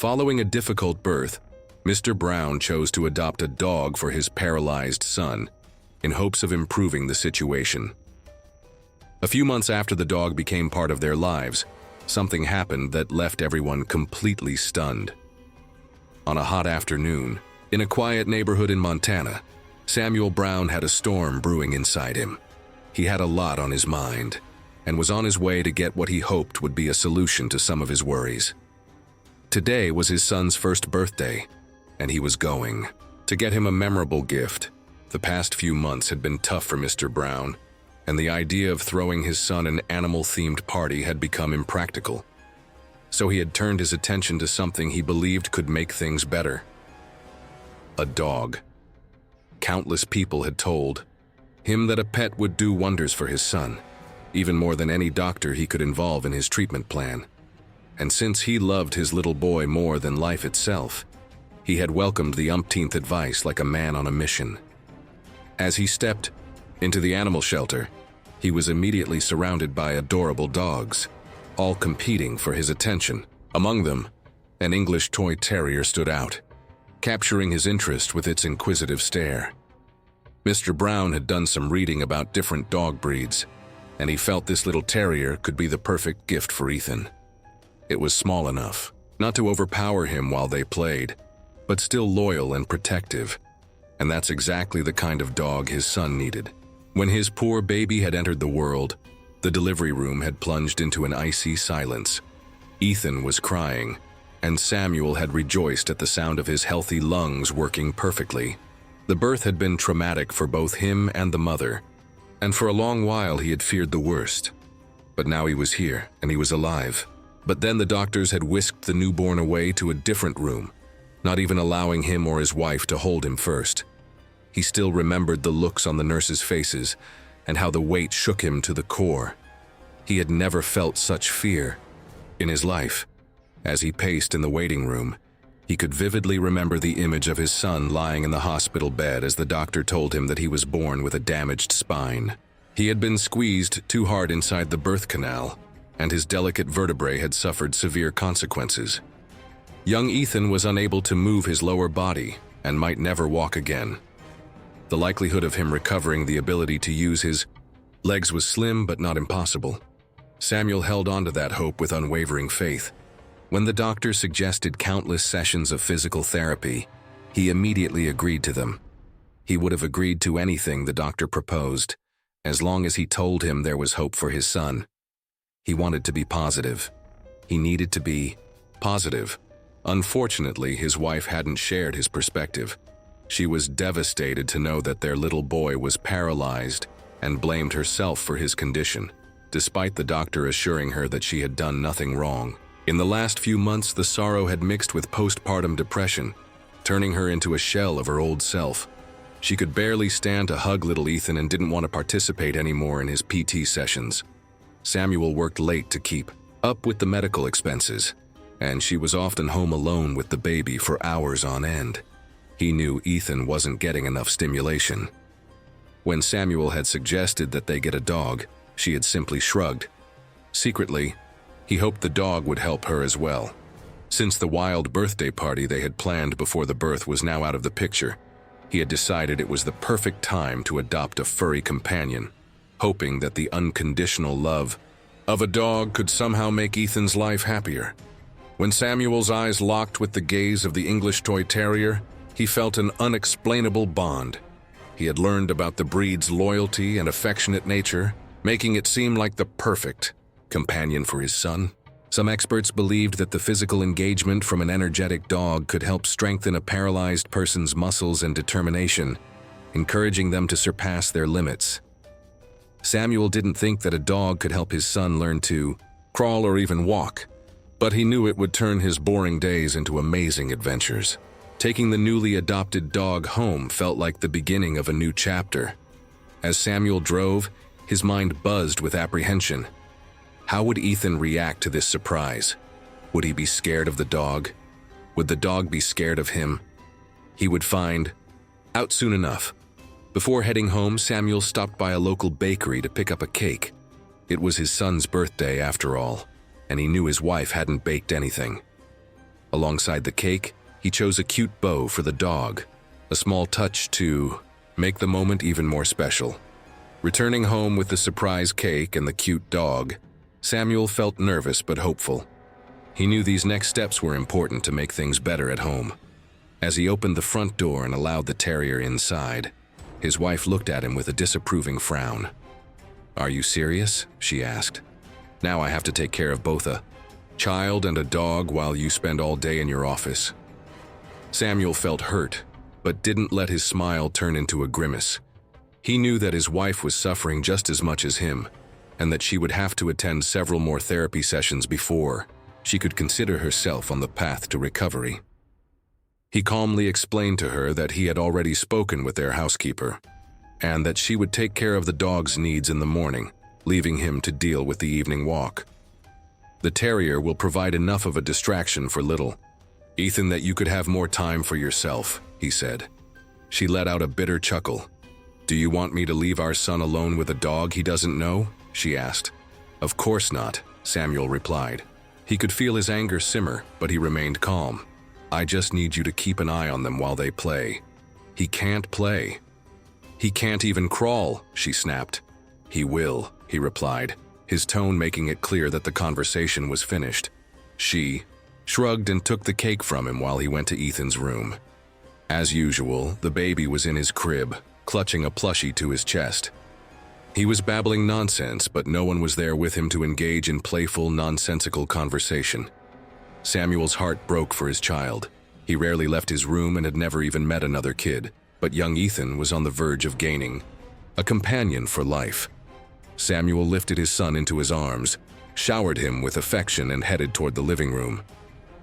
Following a difficult birth, Mr. Brown chose to adopt a dog for his paralyzed son, in hopes of improving the situation. A few months after the dog became part of their lives, something happened that left everyone completely stunned. On a hot afternoon, in a quiet neighborhood in Montana, Samuel Brown had a storm brewing inside him. He had a lot on his mind, and was on his way to get what he hoped would be a solution to some of his worries. Today was his son's first birthday, and he was going to get him a memorable gift. The past few months had been tough for Mr. Brown, and the idea of throwing his son an animal-themed party had become impractical. So he had turned his attention to something he believed could make things better. A dog. Countless people had told him that a pet would do wonders for his son, even more than any doctor he could involve in his treatment plan. And since he loved his little boy more than life itself, he had welcomed the umpteenth advice like a man on a mission. As he stepped into the animal shelter, he was immediately surrounded by adorable dogs, all competing for his attention. Among them, an English toy terrier stood out, capturing his interest with its inquisitive stare. Mr. Brown had done some reading about different dog breeds, and he felt this little terrier could be the perfect gift for Ethan. It was small enough not to overpower him while they played, but still loyal and protective, and that's exactly the kind of dog his son needed. When his poor baby had entered the world, the delivery room had plunged into an icy silence. Ethan was crying, and Samuel had rejoiced at the sound of his healthy lungs working perfectly. The birth had been traumatic for both him and the mother, and for a long while he had feared the worst. But now he was here, and he was alive. But then the doctors had whisked the newborn away to a different room, not even allowing him or his wife to hold him first. He still remembered the looks on the nurses' faces and how the weight shook him to the core. He had never felt such fear in his life. As he paced in the waiting room, he could vividly remember the image of his son lying in the hospital bed as the doctor told him that he was born with a damaged spine. He had been squeezed too hard inside the birth canal, and his delicate vertebrae had suffered severe consequences. Young Ethan was unable to move his lower body and might never walk again. The likelihood of him recovering the ability to use his legs was slim but not impossible. Samuel held on to that hope with unwavering faith. When the doctor suggested countless sessions of physical therapy, he immediately agreed to them. He would have agreed to anything the doctor proposed, as long as he told him there was hope for his son. He wanted to be positive. He needed to be positive. Unfortunately, his wife hadn't shared his perspective. She was devastated to know that their little boy was paralyzed and blamed herself for his condition, despite the doctor assuring her that she had done nothing wrong. In the last few months, the sorrow had mixed with postpartum depression, turning her into a shell of her old self. She could barely stand to hug little Ethan and didn't want to participate anymore in his PT sessions. Samuel worked late to keep up with the medical expenses, and she was often home alone with the baby for hours on end. He knew Ethan wasn't getting enough stimulation. When Samuel had suggested that they get a dog, she had simply shrugged. Secretly, he hoped the dog would help her as well. Since the wild birthday party they had planned before the birth was now out of the picture, he had decided it was the perfect time to adopt a furry companion, hoping that the unconditional love of a dog could somehow make Ethan's life happier. When Samuel's eyes locked with the gaze of the English toy terrier, he felt an unexplainable bond. He had learned about the breed's loyalty and affectionate nature, making it seem like the perfect companion for his son. Some experts believed that the physical engagement from an energetic dog could help strengthen a paralyzed person's muscles and determination, encouraging them to surpass their limits. Samuel didn't think that a dog could help his son learn to crawl or even walk, but he knew it would turn his boring days into amazing adventures. Taking the newly adopted dog home felt like the beginning of a new chapter. As Samuel drove, his mind buzzed with apprehension. How would Ethan react to this surprise? Would he be scared of the dog? Would the dog be scared of him? He would find out soon enough. Before heading home, Samuel stopped by a local bakery to pick up a cake. It was his son's birthday after all, and he knew his wife hadn't baked anything. Alongside the cake, he chose a cute bow for the dog, a small touch to make the moment even more special. Returning home with the surprise cake and the cute dog, Samuel felt nervous but hopeful. He knew these next steps were important to make things better at home. As he opened the front door and allowed the terrier inside, his wife looked at him with a disapproving frown. "Are you serious?" she asked. "Now I have to take care of both a child and a dog while you spend all day in your office." Samuel felt hurt, but didn't let his smile turn into a grimace. He knew that his wife was suffering just as much as him, and that she would have to attend several more therapy sessions before she could consider herself on the path to recovery. He calmly explained to her that he had already spoken with their housekeeper, and that she would take care of the dog's needs in the morning, leaving him to deal with the evening walk. "The terrier will provide enough of a distraction for little Ethan that you could have more time for yourself," he said. She let out a bitter chuckle. "Do you want me to leave our son alone with a dog he doesn't know?" she asked. "Of course not," Samuel replied. He could feel his anger simmer, but he remained calm. "I just need you to keep an eye on them while they play." "He can't play." "He can't even crawl," she snapped. "He will," he replied, his tone making it clear that the conversation was finished. She shrugged and took the cake from him while he went to Ethan's room. As usual, the baby was in his crib, clutching a plushie to his chest. He was babbling nonsense, but no one was there with him to engage in playful, nonsensical conversation. Samuel's heart broke for his child. He rarely left his room and had never even met another kid, but young Ethan was on the verge of gaining a companion for life. Samuel lifted his son into his arms, showered him with affection, and headed toward the living room.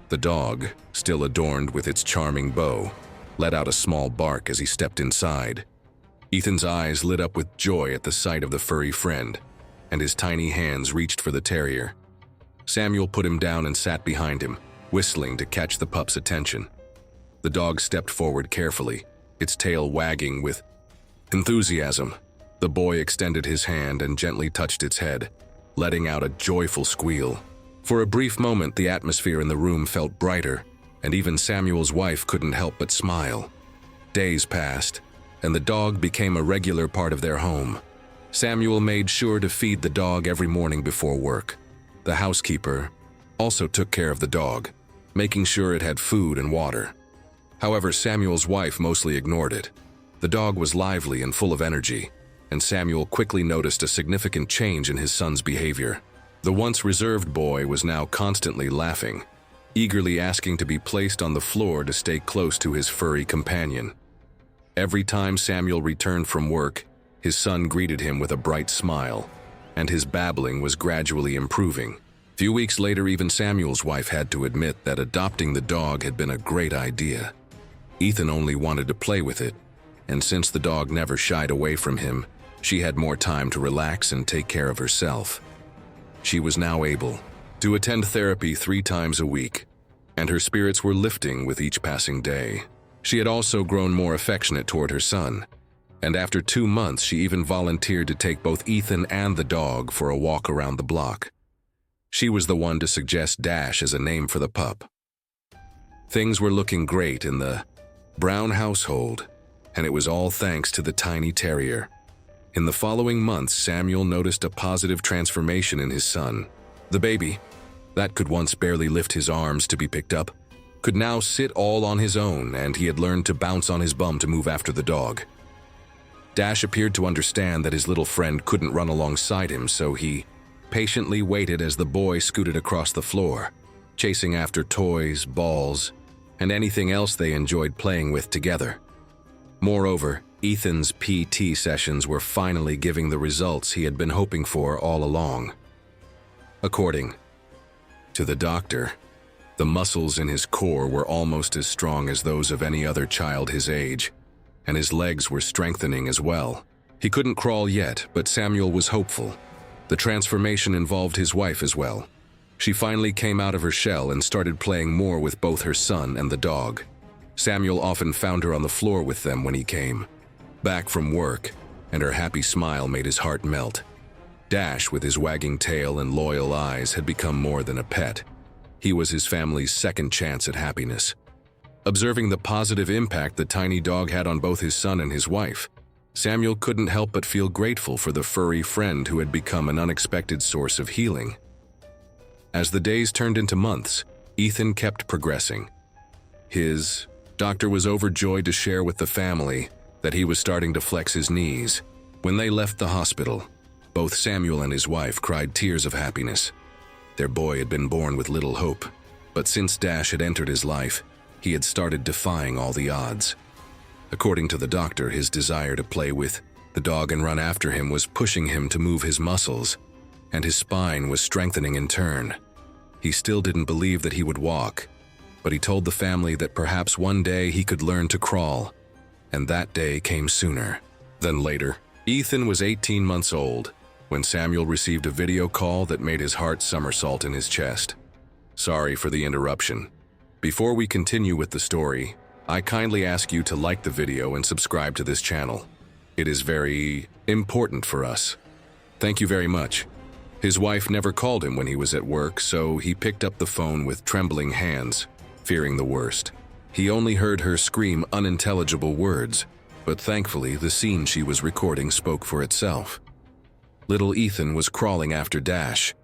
The dog, still adorned with its charming bow, let out a small bark as he stepped inside. Ethan's eyes lit up with joy at the sight of the furry friend, and his tiny hands reached for the terrier. Samuel put him down and sat behind him, whistling to catch the pup's attention. The dog stepped forward carefully, its tail wagging with enthusiasm. The boy extended his hand and gently touched its head, letting out a joyful squeal. For a brief moment, the atmosphere in the room felt brighter, and even Samuel's wife couldn't help but smile. Days passed, and the dog became a regular part of their home. Samuel made sure to feed the dog every morning before work. The housekeeper also took care of the dog, making sure it had food and water. However, Samuel's wife mostly ignored it. The dog was lively and full of energy, and Samuel quickly noticed a significant change in his son's behavior. The once reserved boy was now constantly laughing, eagerly asking to be placed on the floor to stay close to his furry companion. Every time Samuel returned from work, his son greeted him with a bright smile, and his babbling was gradually improving. A few weeks later, even Samuel's wife had to admit that adopting the dog had been a great idea. Ethan only wanted to play with it, and since the dog never shied away from him, she had more time to relax and take care of herself. She was now able to attend therapy 3 times a week, and her spirits were lifting with each passing day. She had also grown more affectionate toward her son, and after 2 months she even volunteered to take both Ethan and the dog for a walk around the block. She was the one to suggest Dash as a name for the pup. Things were looking great in the Brown household, and it was all thanks to the tiny terrier. In the following months, Samuel noticed a positive transformation in his son. The baby, that could once barely lift his arms to be picked up, could now sit all on his own, and he had learned to bounce on his bum to move after the dog. Dash appeared to understand that his little friend couldn't run alongside him, so he patiently waited as the boy scooted across the floor, chasing after toys, balls, and anything else they enjoyed playing with together. Moreover, Ethan's PT sessions were finally giving the results he had been hoping for all along. According to the doctor, the muscles in his core were almost as strong as those of any other child his age, and his legs were strengthening as well. He couldn't crawl yet, but Samuel was hopeful. The transformation involved his wife as well. She finally came out of her shell and started playing more with both her son and the dog. Samuel often found her on the floor with them when he came back from work, and her happy smile made his heart melt. Dash, with his wagging tail and loyal eyes, had become more than a pet. He was his family's second chance at happiness. Observing the positive impact the tiny dog had on both his son and his wife, Samuel couldn't help but feel grateful for the furry friend who had become an unexpected source of healing. As the days turned into months, Ethan kept progressing. His doctor was overjoyed to share with the family that he was starting to flex his knees. When they left the hospital, both Samuel and his wife cried tears of happiness. Their boy had been born with little hope, but since Dash had entered his life, he had started defying all the odds. According to the doctor, his desire to play with the dog and run after him was pushing him to move his muscles, and his spine was strengthening in turn. He still didn't believe that he would walk, but he told the family that perhaps one day he could learn to crawl, and that day came sooner than later. Ethan was 18 months old when Samuel received a video call that made his heart somersault in his chest. Sorry for the interruption. Before we continue with the story, I kindly ask you to like the video and subscribe to this channel. It is very important for us. Thank you very much. His wife never called him when he was at work, so he picked up the phone with trembling hands, fearing the worst. He only heard her scream unintelligible words, but thankfully the scene she was recording spoke for itself. Little Ethan was crawling after Dash.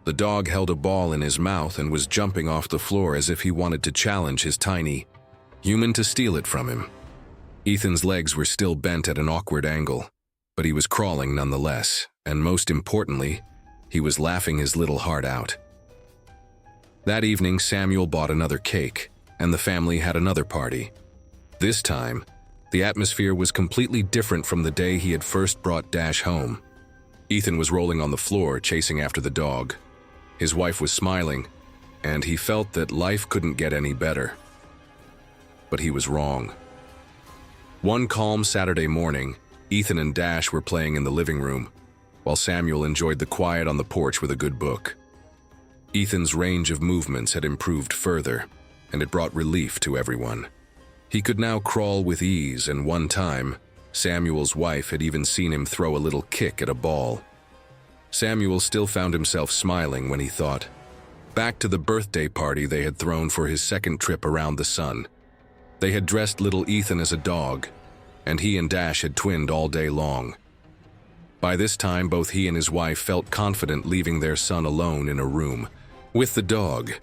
The dog held a ball in his mouth and was jumping off the floor as if he wanted to challenge his tiny human to steal it from him. Ethan's legs were still bent at an awkward angle, but he was crawling nonetheless, and most importantly, he was laughing his little heart out. That evening, Samuel bought another cake, and the family had another party. This time, the atmosphere was completely different from the day he had first brought Dash home. Ethan was rolling on the floor, chasing after the dog. His wife was smiling, and he felt that life couldn't get any better. But he was wrong. One calm Saturday morning, Ethan and Dash were playing in the living room, while Samuel enjoyed the quiet on the porch with a good book. Ethan's range of movements had improved further, and it brought relief to everyone. He could now crawl with ease, and one time, Samuel's wife had even seen him throw a little kick at a ball. Samuel still found himself smiling when he thought back to the birthday party they had thrown for his second trip around the sun. They had dressed little Ethan as a dog, and he and Dash had twinned all day long. By this time, both he and his wife felt confident leaving their son alone in a room with the dog.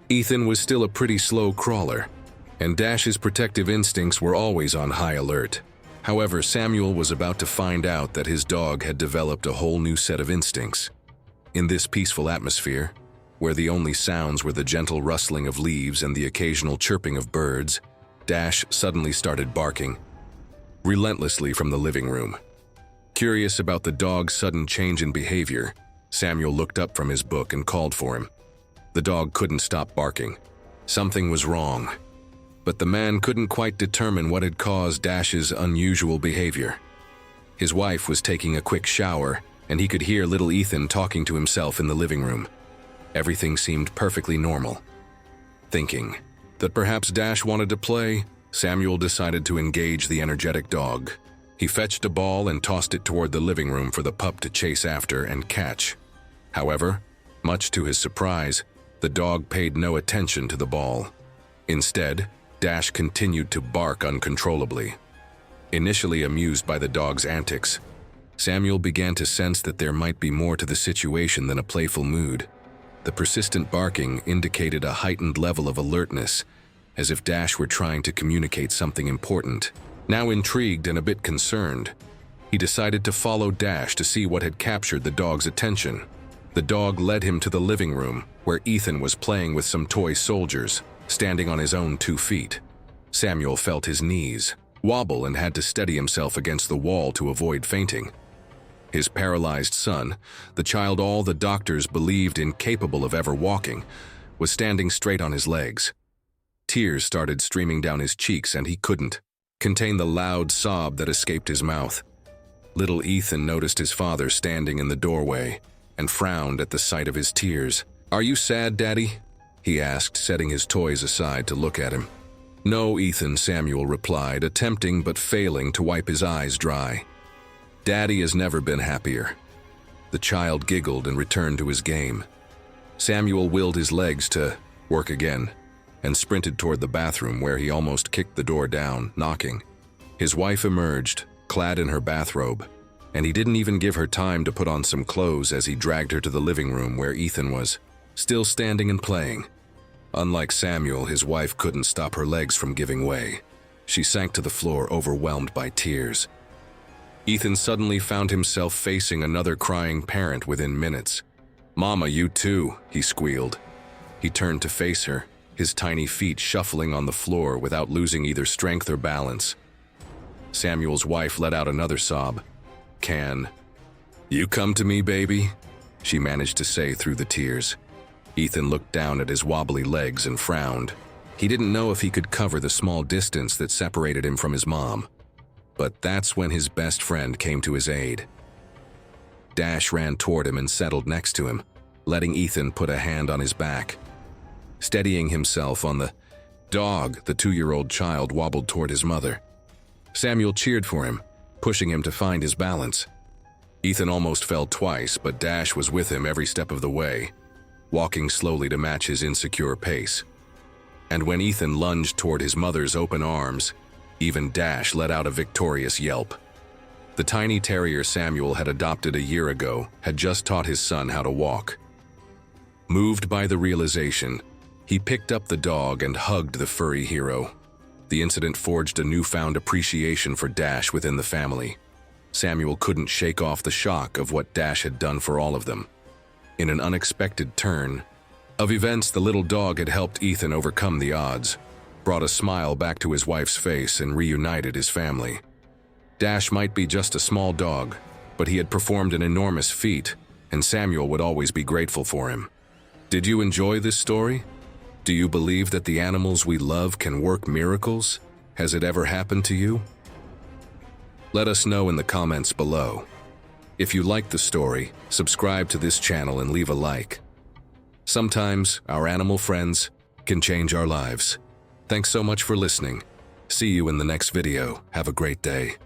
Ethan was still a pretty slow crawler, and Dash's protective instincts were always on high alert. However, Samuel was about to find out that his dog had developed a whole new set of instincts. In this peaceful atmosphere, where the only sounds were the gentle rustling of leaves and the occasional chirping of birds, Dash suddenly started barking relentlessly from the living room. Curious about the dog's sudden change in behavior, Samuel looked up from his book and called for him. The dog couldn't stop barking. Something was wrong. But the man couldn't quite determine what had caused Dash's unusual behavior. His wife was taking a quick shower, and he could hear little Ethan talking to himself in the living room. Everything seemed perfectly normal. Thinking that perhaps Dash wanted to play, Samuel decided to engage the energetic dog. He fetched a ball and tossed it toward the living room for the pup to chase after and catch. However, much to his surprise, the dog paid no attention to the ball. Instead, Dash continued to bark uncontrollably. Initially amused by the dog's antics, Samuel began to sense that there might be more to the situation than a playful mood. The persistent barking indicated a heightened level of alertness, as if Dash were trying to communicate something important. Now intrigued and a bit concerned, he decided to follow Dash to see what had captured the dog's attention. The dog led him to the living room, where Ethan was playing with some toy soldiers, standing on his own 2 feet. Samuel felt his knees wobble and had to steady himself against the wall to avoid fainting. His paralyzed son, the child all the doctors believed incapable of ever walking, was standing straight on his legs. Tears started streaming down his cheeks, and he couldn't contain the loud sob that escaped his mouth. Little Ethan noticed his father standing in the doorway and frowned at the sight of his tears. "Are you sad, Daddy?" he asked, setting his toys aside to look at him. "No, Ethan," Samuel replied, attempting but failing to wipe his eyes dry. "Daddy has never been happier." The child giggled and returned to his game. Samuel willed his legs to work again and sprinted toward the bathroom where he almost kicked the door down, knocking. His wife emerged, clad in her bathrobe, and he didn't even give her time to put on some clothes as he dragged her to the living room where Ethan was, still standing and playing. Unlike Samuel, his wife couldn't stop her legs from giving way. She sank to the floor, overwhelmed by tears. Ethan suddenly found himself facing another crying parent within minutes. "Mama, you too," he squealed. He turned to face her, his tiny feet shuffling on the floor without losing either strength or balance. Samuel's wife let out another sob. "Can you come to me, baby?" she managed to say through the tears. Ethan looked down at his wobbly legs and frowned. He didn't know if he could cover the small distance that separated him from his mom. But that's when his best friend came to his aid. Dash ran toward him and settled next to him, letting Ethan put a hand on his back. Steadying himself on the dog, the 2-year-old child wobbled toward his mother. Samuel cheered for him, pushing him to find his balance. Ethan almost fell twice, but Dash was with him every step of the way, walking slowly to match his insecure pace. And when Ethan lunged toward his mother's open arms, even Dash let out a victorious yelp. The tiny terrier Samuel had adopted a year ago had just taught his son how to walk. Moved by the realization, he picked up the dog and hugged the furry hero. The incident forged a newfound appreciation for Dash within the family. Samuel couldn't shake off the shock of what Dash had done for all of them. In an unexpected turn of events, the little dog had helped Ethan overcome the odds, brought a smile back to his wife's face, and reunited his family. Dash might be just a small dog, but he had performed an enormous feat, and Samuel would always be grateful for him. Did you enjoy this story? Do you believe that the animals we love can work miracles? Has it ever happened to you? Let us know in the comments below. If you liked the story, subscribe to this channel and leave a like. Sometimes our animal friends can change our lives. Thanks so much for listening. See you in the next video. Have a great day.